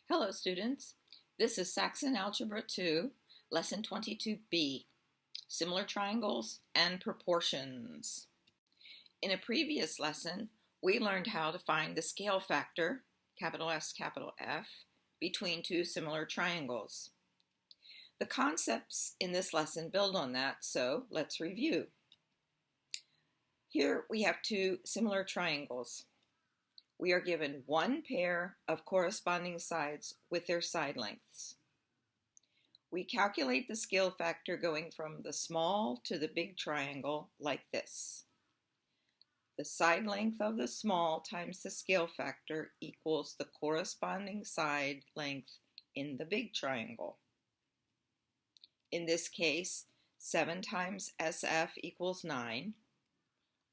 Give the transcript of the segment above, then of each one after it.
Hello students, this is Saxon Algebra 2, Lesson 22b, Similar Triangles and Proportions. In a previous lesson, we learned how to find the scale factor, capital S, capital F, between two similar triangles. The concepts in this lesson build on that, so let's review. Here we have two similar triangles. We are given one pair of corresponding sides with their side lengths. We calculate the scale factor going from the small to the big triangle like this. The side length of the small times the scale factor equals the corresponding side length in the big triangle. In this case, 7 times SF equals 9,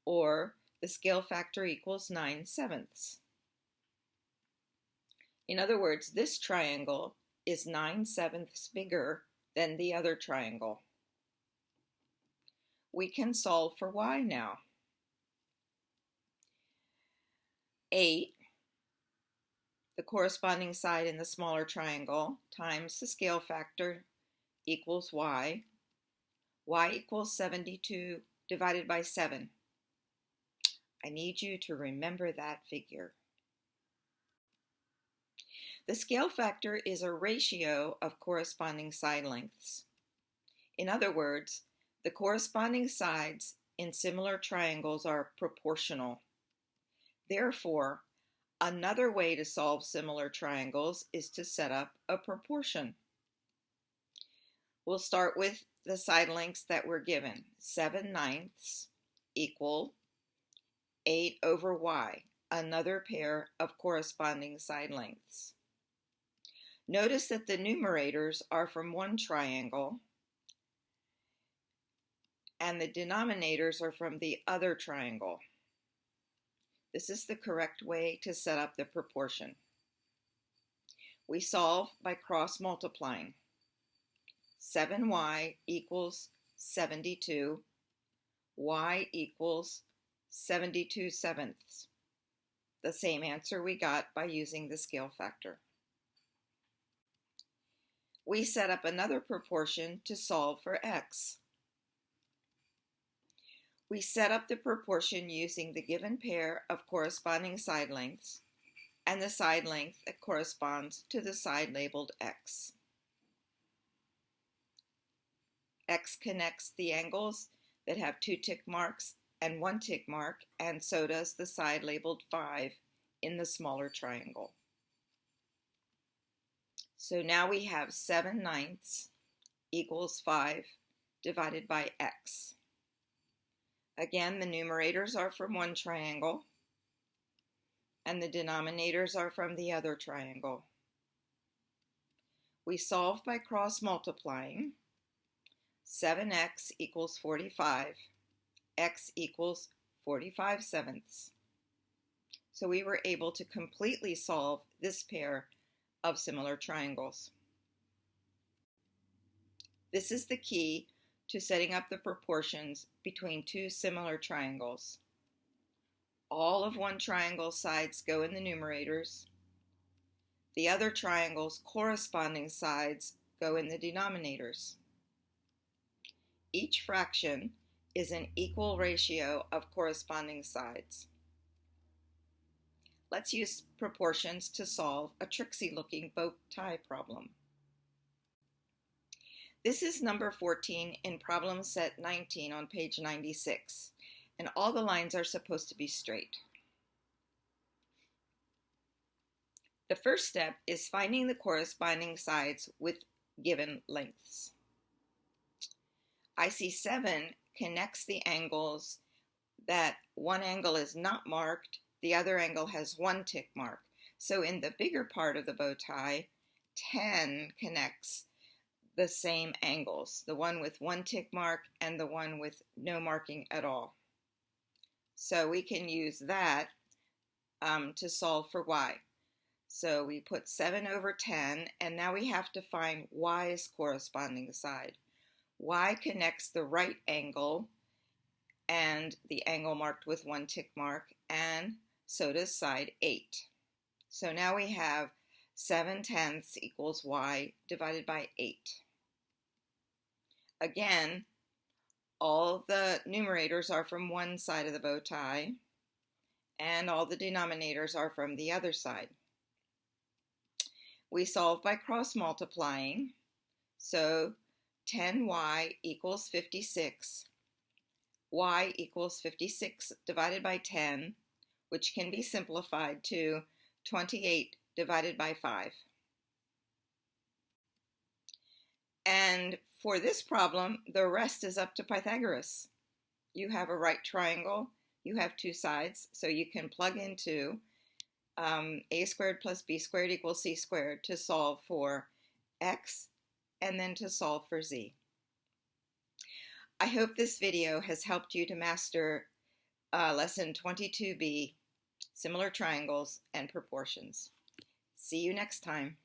or the scale factor equals 9/7. In other words, this triangle is 9/7 bigger than the other triangle. We can solve for y now. 8, the corresponding side in the smaller triangle, times the scale factor equals y. Y equals 72 divided by 7. I need you to remember that figure. The scale factor is a ratio of corresponding side lengths. In other words, the corresponding sides in similar triangles are proportional. Therefore, another way to solve similar triangles is to set up a proportion. We'll start with the side lengths that we're given. 7/9 equal 8 over y, another pair of corresponding side lengths. Notice that the numerators are from one triangle and the denominators are from the other triangle. This is the correct way to set up the proportion. We solve by cross multiplying. 7y equals 72, y equals 72/7. The same answer we got by using the scale factor. We set up another proportion to solve for x. We set up the proportion using the given pair of corresponding side lengths and the side length that corresponds to the side labeled x. X connects the angles that have 2 tick marks and 1 tick mark, and so does the side labeled 5 in the smaller triangle. So now we have 7/9 equals 5 divided by x. Again, the numerators are from one triangle and the denominators are from the other triangle. We solve by cross multiplying. 7x equals 45. X equals 45/7. So we were able to completely solve this pair of similar triangles. This is the key to setting up the proportions between two similar triangles. All of one triangle's sides go in the numerators. The other triangle's corresponding sides go in the denominators. Each fraction is an equal ratio of corresponding sides. Let's use proportions to solve a tricksy-looking bow tie problem. This is number 14 in problem set 19 on page 96, and all the lines are supposed to be straight. The first step is finding the corresponding sides with given lengths. IC7 connects the angles that one angle is not marked, the other angle has 1 tick mark. So in the bigger part of the bow tie, 10 connects the same angles, the one with 1 tick mark and the one with no marking at all. So we can use that to solve for y. So we put 7 over 10, and now we have to find y's corresponding side. Y connects the right angle and the angle marked with 1 tick mark, and so does side 8. So now we have 7/10 equals y divided by 8. Again, all the numerators are from one side of the bow tie, and all the denominators are from the other side. We solve by cross multiplying, so 10y equals 56. Y equals 56 divided by 10, which can be simplified to 28 divided by 5. And for this problem, the rest is up to Pythagoras. You have a right triangle, you have two sides, so you can plug into a squared plus b squared equals c squared to solve for x and then to solve for z. I hope this video has helped you to master lesson 22b, similar triangles and proportions. See you next time.